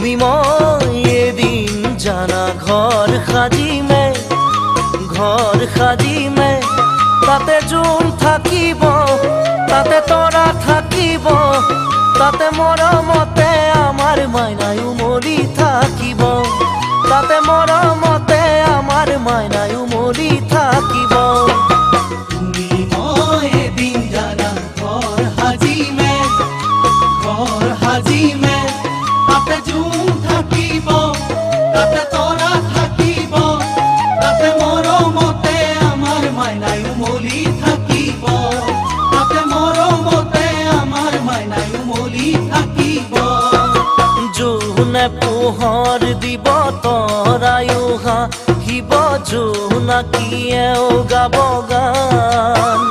তুমি মই এদিন জানা ঘৰ সাজিমে তাতে জোন থাকিব তাতে তৰা থাকিব তাতে মৰমতে আমাৰ মাইনাই উমলি থাকিব তাতে মৰমতে আমাৰ মাইনাই উমলি থাকিব তুমি মই এদিন জানা ঘৰ সাজিমে তাতে জোন থাকিব তাতে তৰা থাকিব তাতে মৰমতে আমাৰ মাইনাই উমলি থাকিব তাতে মৰমতে আমাৰ মাইনাই উমলি থাকিব জোনে পোহৰ দিব তৰায়ো হাঁহিব জোনাকীয়েও গাব গান